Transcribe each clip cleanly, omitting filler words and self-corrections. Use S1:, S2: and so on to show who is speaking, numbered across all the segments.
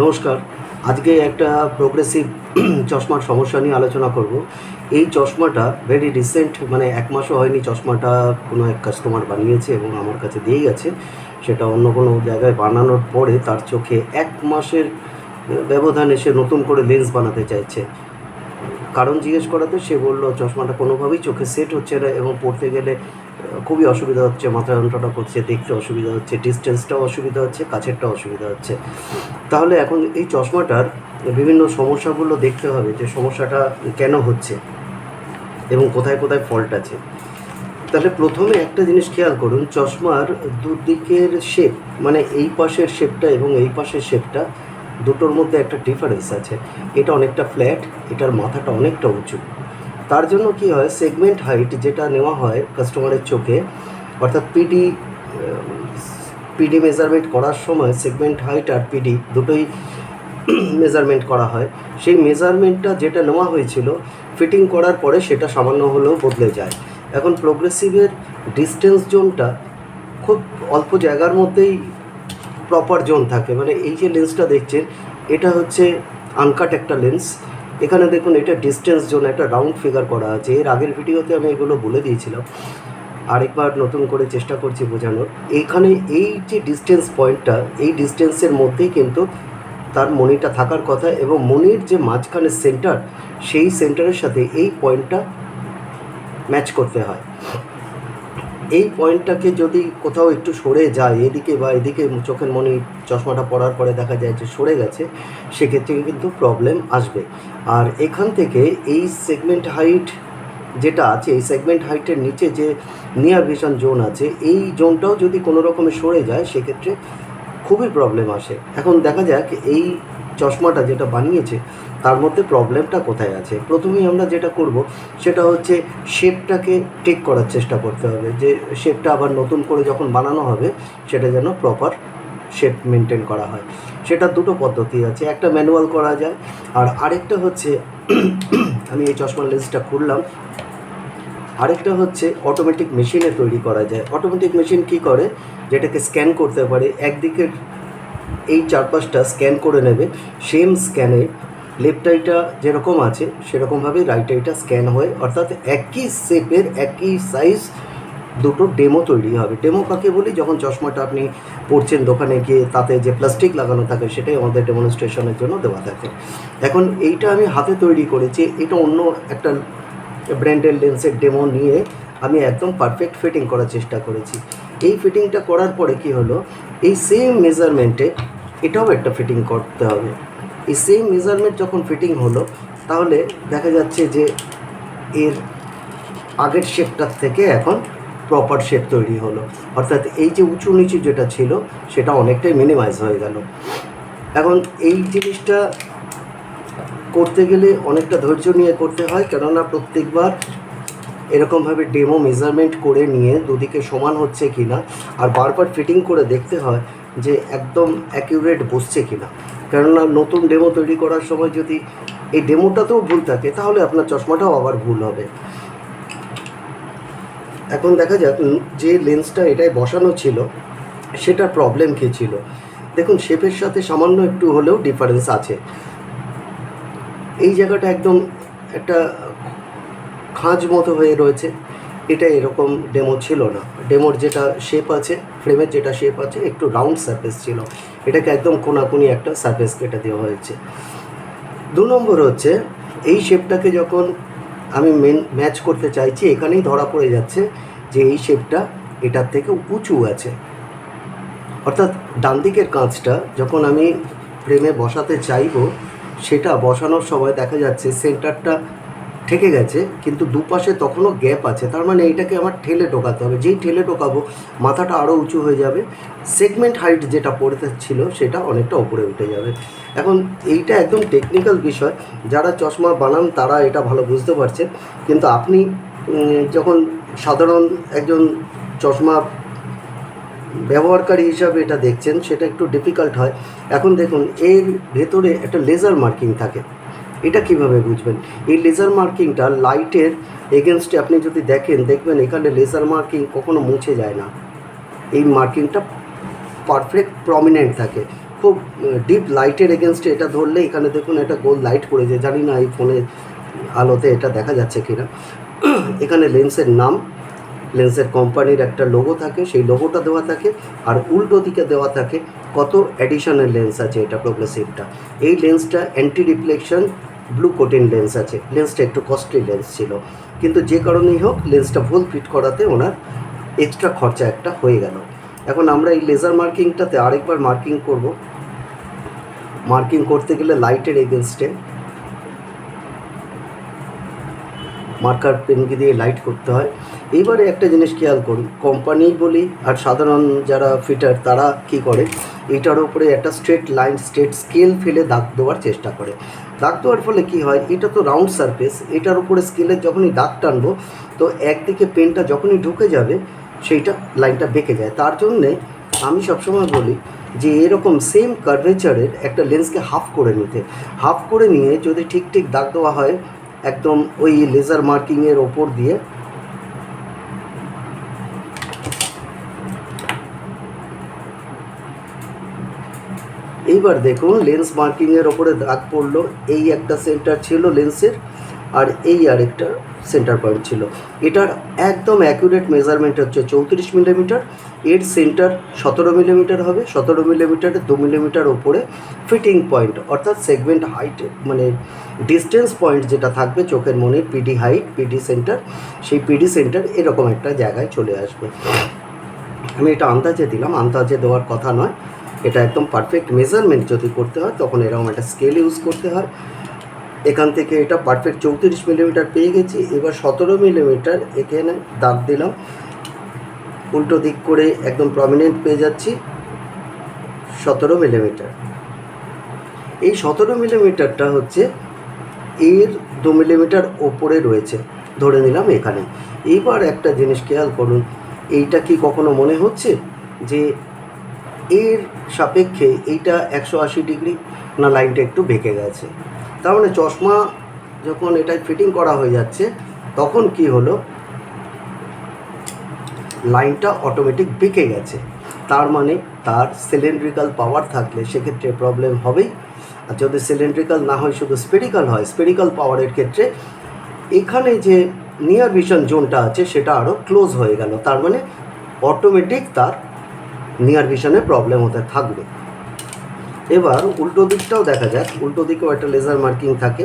S1: নমস্কার। আজকে একটা প্রোগ্রেসিভ চশমার সমস্যা নিয়ে আলোচনা করব। এই চশমাটা ভেরি রিসেন্ট, মানে ১ মাসও হয়নি চশমাটা কোনো এক কাস্টমার বানিয়েছে এবং আমার কাছে দিয়ে গেছে। সেটা অন্য কোনো জায়গায় বানানোর পরে তার চোখে ১ মাসের ব্যবধানে সে নতুন করে লেন্স বানাতে চাইছে। কারণ জিজ্ঞেস করাতে সে বলল চশমাটা কোনোভাবেই চোখে সেট হচ্ছে না এবং পরতে গেলে খুবই অসুবিধা হচ্ছে, মাথা যন্ত্রণা করছে, দেখতে অসুবিধা হচ্ছে, ডিস্টেন্সটাও অসুবিধা হচ্ছে, কাছেরটাও অসুবিধা হচ্ছে। তাহলে এখন এই চশমাটার বিভিন্ন সমস্যাগুলো দেখতে হবে যে সমস্যাটা কেন হচ্ছে এবং কোথায় কোথায় ফল্ট আছে। তাহলে প্রথমে একটা জিনিস খেয়াল করুন, চশমার দুদিকের শেপ, মানে এই পাশের শেপটা এবং এই পাশের শেপটা দুটোর মধ্যে একটা ডিফারেন্স আছে। এটা অনেকটা ফ্ল্যাট, এটার মাথাটা অনেকটা উঁচু। তার জন্য কি হয়, সেগমেন্ট হাইট যেটা নেওয়া হয় কাস্টমারের চোখে, অর্থাৎ পিডি মেজারমেন্ট করার সময় সেগমেন্ট হাইট আর পিডি দুটোই মেজারমেন্ট করা হয়। সেই মেজারমেন্টটা যেটা নেওয়া হয়েছিল ফিটিং করার পরে সেটা সামান্য হলেও বদলে যায়। এখন প্রোগ্রেসিভের ডিস্টেন্স জোনটা খুব অল্প জায়গার মধ্যেই প্রপার জোন থাকে। মানে এই যে লেন্সটা দেখছেন এটা হচ্ছে আনকাট একটা লেন্স। এখানে দেখুন এটা ডিস্টেন্স জোন, একটা রাউন্ড ফিগার করা আছে। এর আগের ভিডিওতে আমি এগুলো বলে দিয়েছিলাম, আরেকবার নতুন করে চেষ্টা করছি বোঝানোর। এইখানে এই যে ডিস্টেন্স পয়েন্টটা, এই ডিস্টেন্সের মধ্যেই কিন্তু তার মনিটা থাকার কথা এবং মনির যে মাঝখানে সেন্টার, সেই সেন্টারের সাথে এই পয়েন্টটা ম্যাচ করতে হয়। এই পয়েন্টটাকে যদি কোথাও একটু সরে যায় এদিকে বা এদিকে, চোখের মনি চশমাটা পরার পরে দেখা যায় যে সরে গেছে, সেক্ষেত্রে কিন্তু প্রবলেম আসবে। আর এখান থেকে এই সেগমেন্ট হাইট যেটা আছে, এই সেগমেন্ট হাইটের নিচে যে নিয়ার ভিশন জোন আছে, এই জোনটাও যদি কোনো রকমে সরে যায় সেক্ষেত্রে খুবই প্রবলেম আসে। এখন দেখা যাক এই চশমাটা যেটা বানিয়েছে তার মধ্যে প্রবলেমটা কোথায় আছে। প্রথমেই আমরা যেটা করব সেটা হচ্ছে শেপটাকে টেক করার চেষ্টা করতে হবে, যে শেপটা আবার নতুন করে যখন বানানো হবে সেটা যেন প্রপার শেপ মেনটেন করা হয়। সেটা দুটো পদ্ধতি আছে, একটা ম্যানুয়াল করা যায় আর আরেকটা হচ্ছে আমি এই চশমার লেন্সটা খুললাম, আরেকটা হচ্ছে অটোমেটিক মেশিনে তৈরি করা যায়। অটোমেটিক মেশিন কি করে, যেটাকে স্ক্যান করতে পারে, একদিকের এই চারপাশটা স্ক্যান করে নেবে, সেম স্ক্যানে লেফট আইটা যেরকম আছে সেরকমভাবে রাইট আইটা স্ক্যান হয়ে, অর্থাৎ একই শেপের একই সাইজ দুটো ডেমো তৈরি হবে। ডেমো কাকে বলি, যখন চশমাটা আপনি পরছেন দোকানে গিয়ে তাতে যে প্লাস্টিক লাগানো থাকে সেটাই আমাদের ডেমনস্ট্রেশনের জন্য দেওয়া থাকে। এখন এইটা আমি হাতে তৈরি করেছি, এটা অন্য একটা ব্র্যান্ডের লেন্সের ডেমো নিয়ে আমি একদম পারফেক্ট ফিটিং করার চেষ্টা করেছি। এই ফিটিংটা করার পরে কি হলো, এই সেম মেজারমেন্টে এটাও একটা ফিটিং করতে হবে। এই সেম মেজারমেন্ট যখন ফিটিং হলো তাহলে দেখা যাচ্ছে যে এর আগের শেপটার থেকে এখন প্রপার শেপ তৈরি হলো, অর্থাৎ এই যে উঁচু নিচু যেটা ছিল সেটা অনেকটাই মিনিমাইজ হয়ে গেল। এখন এই জিনিসটা করতে গেলে অনেকটা ধৈর্য নিয়ে করতে হয়, কেননা প্রত্যেকবার এরকমভাবে ডেমো মেজারমেন্ট করে নিয়ে দুদিকে সমান হচ্ছে কি না আর বারবার ফিটিং করে দেখতে হয় যে একদম অ্যাকিউরেট বসছে কি না। কেননা নতুন ডেমো তৈরি করার সময় যদি এই ডেমোটাতেও ভুল থাকে তাহলে আপনার চশমাটাও আবার ভুল হবে। এখন দেখা যাক যে লেন্সটা এটাই বসানো ছিল সেটার প্রবলেম কী ছিল। দেখুন শেপের সাথে সামান্য একটু হলেও ডিফারেন্স আছে। এই জায়গাটা একদম একটা খাঁজ মতো হয়ে রয়েছে, এটা এরকম ডেমো ছিল না। ডেমোর যেটা শেপ আছে, ফ্রেমের যেটা শেপ আছে, একটু রাউন্ড সারফেস ছিল, এটাকে একদম কোনাকুনি একটা সারফেস কেটে দেওয়া হয়েছে। 2 নম্বর হচ্ছে এই শেপটাকে যখন আমি ম্যাচ করতে চাইছি, এখানেই ধরা পড়ে যাচ্ছে যে এই শেপটা এটার থেকে উঁচু আছে, অর্থাৎ ডান দিকের কাঁচটা যখন আমি ফ্রেমে বসাতে চাইব সেটা বসানোর সময় দেখা যাচ্ছে সেন্টারটা ঠেকে গেছে কিন্তু দুপাশে তখনও গ্যাপ আছে। তার মানে এইটাকে আমার ঠেলে ঢোকাতে হবে, যেই ঠেলে ঢোকাবো মাথাটা আরও উঁচু হয়ে যাবে, সেগমেন্ট হাইট যেটা পড়তে ছিল সেটা অনেকটা উপরে উঠে যাবে। এখন এইটা একদম টেকনিক্যাল বিষয়, যারা চশমা বানান তারা এটা ভালো বুঝতে পারছেন, কিন্তু আপনি যখন সাধারণ একজন চশমা ব্যবহারকারী হিসাবে এটা দেখছেন সেটা একটু ডিফিকাল্ট হয়। এখন দেখুন এর ভেতরে একটা লেজার মার্কিং থাকে, এটা কিভাবে বুঝবেন? এই লেজার মার্কিংটা লাইটের এগেনস্টে আপনি যদি দেখবেন এখানে লেজার মার্কিং কখনো মুছে যায় না, এই মার্কিংটা পারফেক্ট প্রমিনেন্ট থাকে, খুব ডিপ লাইটের এগেনস্টে এটা ধরলে এখানে দেখুন একটা গোল লাইট পড়েছে, জানি না এই ফোনের আলোতে এটা দেখা যাচ্ছে কিনা। এখানে লেন্সের নাম, লেন্সের কোম্পানির একটা লোগো থাকে, সেই লোগোটা দেওয়া থাকে, আর উল্টো দিকে দেওয়া থাকে কত অ্যাডিশনাল লেন্স আছে এটা প্রোগ্রেসিভটা। এই লেন্সটা অ্যান্টি রিফ্লেকশন ব্লু কোটিন লেন্স আছে। লেন্সটা একটু কস্টলি লেন্স ছিল, কিন্তু যে কারণেই হোক লেন্সটা ভুল ফিট করাতে ওনার এক্সট্রা খরচা একটা হয়ে গেল। এখন আমরা এই লেজার মার্কিংটাতে আরেকবার মার্কিং করব। মার্কিং করতে গেলে লাইটের এগেনস্টে মার্কার পেন দিয়ে লাইট করতে হয়। এইবারে একটা জিনিস খেয়াল করুন, কোম্পানি বলি আর সাধারণ যারা ফিটার তারা কি করে, এটার উপরে একটা স্ট্রেট লাইন, স্ট্রেট স্কেল ফেলে দাগ দেওয়ার চেষ্টা করে। দাগ দেওয়ার ফলে কি হয়, এটা তো রাউন্ড সারফেস, এটার উপরে স্কেলের যখনই দাগ টানবো তো একদিকে পেনটা যখনই ঢুকে যাবে সেইটা লাইনটা বেঁকে যায়। তার জন্যে আমি সবসময় বলি যে এরকম সেম কার্ভেচারের একটা লেন্সকে হাফ করে নিতে, হাফ করে নিয়ে যদি ঠিক ঠিক দাগ দেওয়া হয় একদম ওই লেজার মার্কিংয়ের ওপর দিয়ে এইবার দেখুন লেন্স মার্কিংয়ের ওপরে দাগ পড়লো। এই একটা সেন্টার ছিল লেন্সের, আর এই আরেকটা সেন্টার পয়েন্ট ছিল। এটার একদম অ্যাকুরেট মেজারমেন্ট হচ্ছে 34 মিলিমিটার, এর সেন্টার 17 মিলিমিটার হবে। 17 মিলিমিটারের 2 মিলিমিটার ওপরে ফিটিং পয়েন্ট অর্থাৎ সেগমেন্ট হাইট, মানে ডিস্টেন্স পয়েন্ট যেটা থাকবে চোখের মনের পিডি হাইট, পিডি সেন্টার, সেই পিডি সেন্টার এরকম একটা জায়গায় চলে আসবে। আমি এটা আন্দাজে দিলাম, আন্দাজে দেওয়ার কথা নয়, এটা একদম পারফেক্ট মেজারমেন্ট যদি করতে হয় তখন এরকম একটা স্কেল ইউজ করতে হয়। এখান থেকে এটা পারফেক্ট 34 মিলিমিটার পেয়ে গেছি। এবার 17 মিলিমিটার এখানে দাগ দিলাম, উল্টো দিক করে একদম প্রমিনেন্ট পেয়ে যাচ্ছি 17 মিলিমিটার। এই 17 মিলিমিটারটা হচ্ছে এর 2 মিলিমিটার ওপরে রয়েছে, ধরে নিলাম এখানে। এইবার একটা জিনিস খেয়াল করুন, এইটা কি কখনো মনে হচ্ছে যে এর সাপেক্ষে এইটা 180 ডিগ্রি, না লাইনটা একটু বেঁকে গেছে? তার মানে চশমা যখন এটা ফিটিং করা হয়ে যাচ্ছে তখন কি হলো, লাইনটা অটোমেটিক বেঁকে গেছে। তার মানে তার সিলিন্ড্রিক্যাল পাওয়ার থাকলে সেক্ষেত্রে প্রবলেম হবেই। আর যদি সিলিন্ড্রিক্যাল না হয় শুধু স্পেরিক্যাল হয়, স্পেরিক্যাল পাওয়ারের ক্ষেত্রে এখানে যে নিয়ার ভিশন জোনটা আছে সেটা আরও ক্লোজ হয়ে গেল, তার মানে অটোমেটিক তার নিয়ার ভিশনে প্রবলেম হতে থাকবে। এবার উল্টো দিকটাও দেখা যাক, উল্টো দিকেও একটা লেজার মার্কিং থাকে।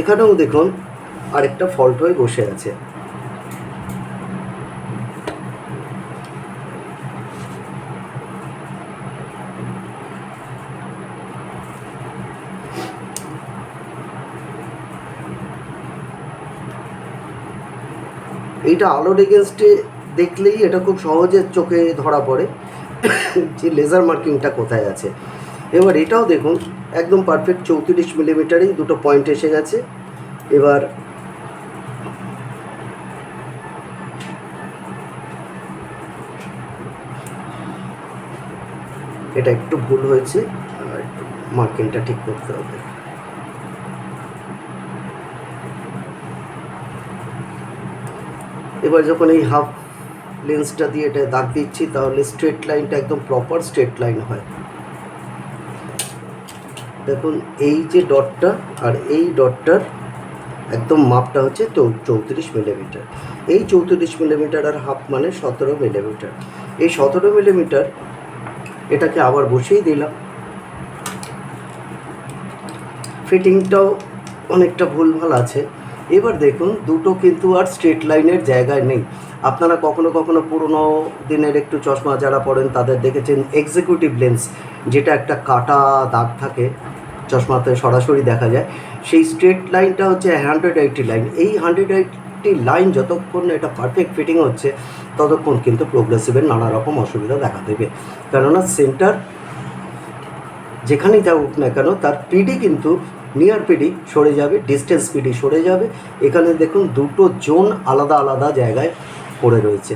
S1: এখানেও দেখুন আরেকটা ফল্ট হয়ে বসে আছে। এইটা আলোর এগেনস্টে দেখলেই এটা খুব সহজে চোখে ধরা পড়ে যে লেজার মার্কিংটা কোথায় আছে। এবার এটাও দেখুন একদম পারফেক্ট 34 মিলিমিটারেই দুটো পয়েন্ট এসে গেছে। এবার এটা একটু ভুল হয়েছে, মার্কিংটা ঠিক করতে হবে। এবার যখন এই হাফ লেন্সটা দিয়ে এটা দাগ দিচ্ছি তাহলে স্ট্রেট লাইনটা একদম প্রপার স্ট্রেট লাইন হয়। দেখুন এই যে ডটটা আর এই ডটটার একদম মাপটা হচ্ছে 34 মিলিমিটার। এই 34 মিলিমিটার আর হাফ মানে 17 মিলিমিটার। এই 17 মিলিমিটার এটাকে আবার বসিয়ে দিলাম। ফিটিংটাও অনেকটা ভুলভাল আছে। এবার দেখুন দুটো কিন্তু আর স্ট্রেট লাইনের জায়গায় নেই। আপনারা কখনো কখনো পুরনো দিনের একটু চশমা যারা পড়েন তাদের দেখেছেন এক্সিকিউটিভ লেন্স, যেটা একটা কাটা দাগ থাকে চশমাতে সরাসরি দেখা যায়, সেই স্ট্রেট লাইনটা হচ্ছে 180 লাইন। এই 180 লাইন যতক্ষণ এটা পারফেক্ট ফিটিং হচ্ছে ততক্ষণ কিন্তু প্রোগ্রেসিভের নানা রকম অসুবিধা দেখা দেবে। কেননা সেন্টার যেখানেই থাকুক না কেন তার পিডি কিন্তু নিয়ার পিডি সরে যাবে, ডিস্টেন্স পিডি সরে যাবে। এখানে দেখুন দুটো জোন আলাদা আলাদা জায়গায় পড়ে রয়েছে।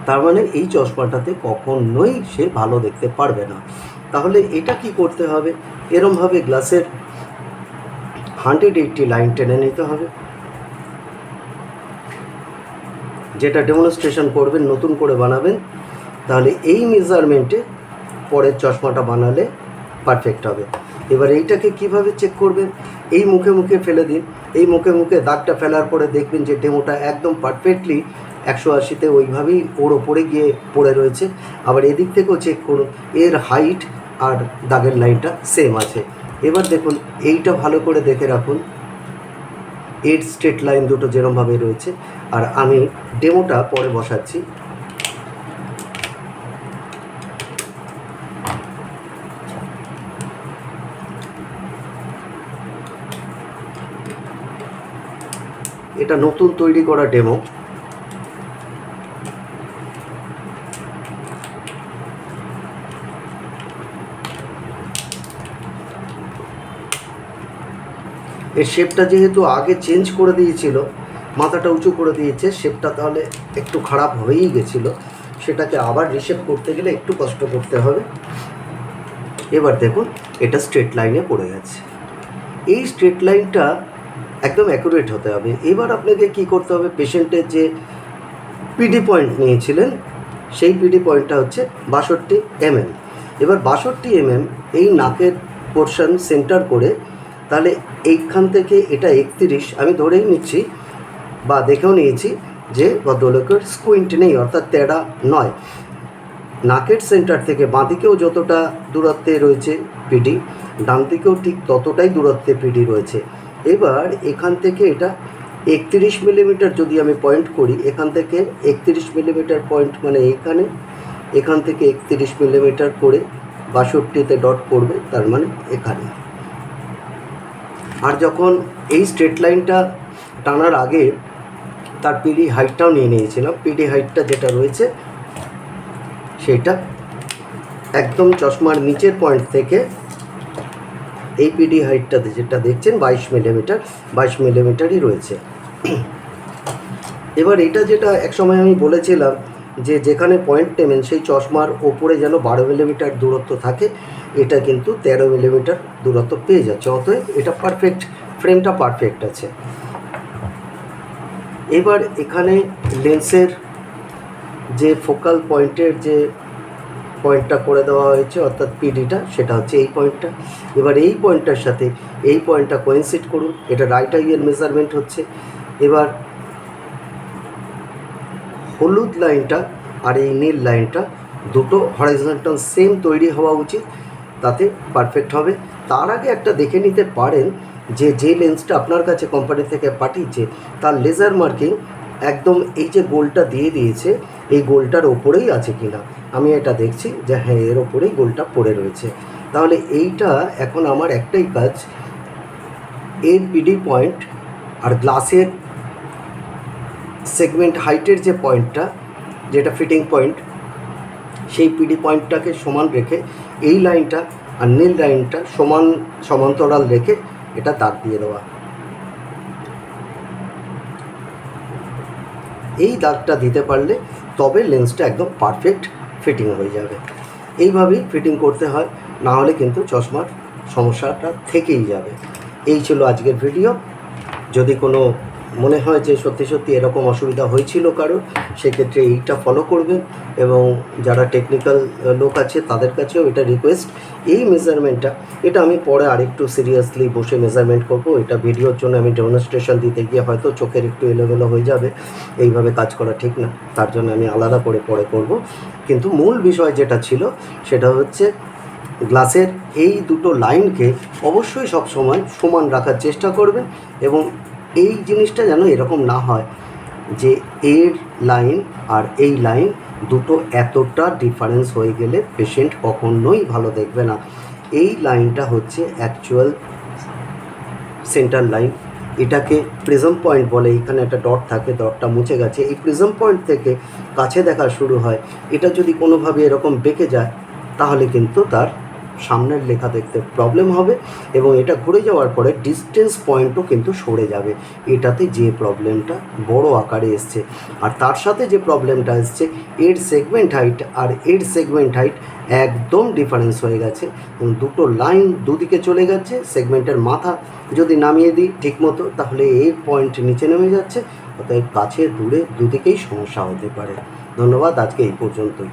S1: তার মানে এই চশমাটাতে কখনোই সে ভালো দেখতে পারবে না। তাহলে এটা কি করতে হবে, এরমভাবে গ্লাসের 180 লাইন টেনে নিতে হবে, যেটা ডেমনস্ট্রেশন করবেন, নতুন করে বানাবেন, তাহলে এই মেজারমেন্টে পরের চশমাটা বানালে পারফেক্ট হবে। এবার এইটাকে কিভাবে চেক করবেন, এই মুখে মুখে ফেলে দিন, এই মুখে মুখে দাগটা ফেলার পরে দেখবেন যে ডেমোটা একদম পারফেক্টলি 180-তে ওইভাবেই ওর ওপরে গিয়ে পড়ে রয়েছে। আবার এদিক থেকেও চেক করুন, এর হাইট আর দাগের লাইনটা সেম আছে। এবার দেখুন এইটা ভালো করে দেখে রাখুন, এর স্ট্রেট লাইন দুটো যেরমভাবে রয়েছে। আর আমি ডেমোটা পরে বসাচ্ছি। এটা নতুন তৈরি করা ডেমো। এর শেপটা যেহেতু আগে চেঞ্জ করে দিয়েছিল, মাথাটা উঁচু করে দিয়েছে, শেপটা তাহলে একটু খারাপ হয়েই গেছিলো, সেটাকে আবার রিশেপ করতে গেলে একটু কষ্ট করতে হবে। এবার দেখুন এটা স্ট্রেট লাইনে পড়ে গেছে। এই স্ট্রেট লাইনটা একদম অ্যাকুরেট হতে হবে। এবার আপনাকে কি করতে হবে, পেশেন্টের যে পিডি পয়েন্ট নিয়েছিলেন সেই পিডি পয়েন্টটা হচ্ছে 62 mm। এবার 62 mm এই নাকের পোর্শন সেন্টার করে, তাহলে এইখান থেকে এটা 31, আমি ধরেই নিচ্ছি বা দেখেও নিয়েছি যে ভদ্রলোকের স্কুইন্ট নেই, অর্থাৎ তেড়া নয়। নাকের সেন্টার থেকে বাঁদিকেও যতটা দূরত্বে রয়েছে পিডি, ডান দিকেও ঠিক ততটাই দূরত্বে পিডি রয়েছে। এবার এখান থেকে এটা 31 মিলিমিটার যদি আমি পয়েন্ট করি, এখান থেকে 31 মিলিমিটার পয়েন্ট মানে এখান থেকে 31 মিলিমিটার করে 62-তে ডট পড়বে, তার মানে এখানে। আর যখন এই স্ট্রেট লাইনটা টানার আগে তার পিডি হাইটটাও নিয়ে নিয়েছিলাম, পিডি হাইটটা যেটা রয়েছে সেটা একদম চশমার নিচের পয়েন্ট থেকে এই পিডি হাইটটাতে যেটা দেখছেন 22 মিলিমিটারই রয়েছে। এবার এটা যেটা একসময় আমি বলেছিলাম যে যেখানে পয়েন্ট নেবেন সেই চশমার ওপরে যেন 12 মিলিমিটার দূরত্ব থাকে, এটা কিন্তু 13 মিলিমিটার দূরত্ব পেয়ে যাচ্ছে, অতএব এটা পারফেক্ট, ফ্রেমটা পারফেক্ট আছে। এবার এখানে লেন্সের যে ফোকাল পয়েন্টের যে পয়েন্টটা করে দেওয়া হয়েছে অর্থাৎ পিডিটা, সেটা হচ্ছে এই পয়েন্টটা। এবার এই পয়েন্টটার সাথে এই পয়েন্টটা কোইনসিড করুন, এটা রাইট আইয়ের মেজারমেন্ট হচ্ছে। এবার হলুদ লাইনটা আর এই নীল লাইনটা দুটো হরাইজন্টাল সেম তৈরি হওয়া উচিত, তাতে পারফেক্ট হবে। তার আগে একটা দেখে নিতে পারেন যে লেন্সটা আপনার কাছে কোম্পানি থেকে পাঠিয়েছে তার লেজার মার্কিং একদম এই যে গোলটা দিয়ে দিয়েছে এই গোলটার ওপরেই আছে কিনা। আমি এটা দেখছি যে হ্যাঁ, এর ওপরেই গোলটা পড়ে রয়েছে। তাহলে এইটা এখন আমার একটাই কাজ, এর পিডি পয়েন্ট আর গ্লাসের সেগমেন্ট হাইটের যে পয়েন্টটা, যেটা ফিটিং পয়েন্ট, সেই পিডি পয়েন্টটাকে সমান রেখে এই লাইনটা আর নীল লাইনটা সমান্তরাল রেখে এটা দাগ দিয়ে দেওয়া। এই দাগটা দিতে পারলে তবে লেন্সটা একদম পারফেক্ট ফিটিং হয়ে যাবে। এইভাবেই ফিটিং করতে হয়, না হলে কিন্তু চশমার সমস্যাটা থেকেই যাবে। এই ছিল আজকের ভিডিও। যদি কোনো মনে হয় যে সত্যি সত্যি এরকম অসুবিধা হয়েছিল কারো, সেক্ষেত্রে এইটা ফলো করবেন। এবং যারা টেকনিক্যাল লোক আছে তাদের কাছেও এটা রিকোয়েস্ট, এই মেজারমেন্টটা এটা আমি পরে আরেকটু সিরিয়াসলি বসে মেজারমেন্ট করব। এটা ভিডিওর জন্য আমি ডেমনস্ট্রেশন দিতে গিয়ে হয়তো চোখের একটু এলোমেলো হয়ে যাবে, এইভাবে কাজ করা ঠিক না, তার জন্য আমি আলাদা করে পরে করব। কিন্তু মূল বিষয় যেটা ছিল সেটা হচ্ছে গ্লাসের এই দুটো লাইনকে অবশ্যই সব সময় সমান রাখার চেষ্টা করবেন। এবং এই জিনিসটা যেন এরকম না হয় যে এর লাইন আর এই লাইন দুটো এতটা ডিফারেন্স হয়ে গেলে পেশেন্ট কখনোই ভালো দেখবে না। এই লাইনটা হচ্ছে অ্যাকচুয়াল সেন্টার লাইন, এটাকে প্রিজম পয়েন্ট বলে। এখানে একটা ডট থাকে, ডটটা মুছে গেছে, এই প্রিজম পয়েন্ট থেকে কাছে দেখা শুরু হয়। এটা যদি কোনোভাবে এরকম বেঁকে যায় তাহলে কিন্তু তার সামনের লেখা দেখতে প্রবলেম হবে এবং এটা ঘুরে যাওয়ার পরে ডিস্টেন্স পয়েন্টও কিন্তু সরে যাবে। এটাতে যে প্রবলেমটা বড় আকারে এসছে, আর তার সাথে যে প্রবলেমটা এসছে এর সেগমেন্ট হাইট আর এর সেগমেন্ট হাইট একদম ডিফারেন্স হয়ে গেছে এবং দুটো লাইন দুদিকে চলে গেছে। সেগমেন্টের মাথা যদি নামিয়ে দিই ঠিকমতো তাহলে এই পয়েন্ট নিচে নেমে যাচ্ছে, অতএব কাছে দূরে দুদিকেই সমস্যা হতে পারে। ধন্যবাদ, আজকে এই পর্যন্তই।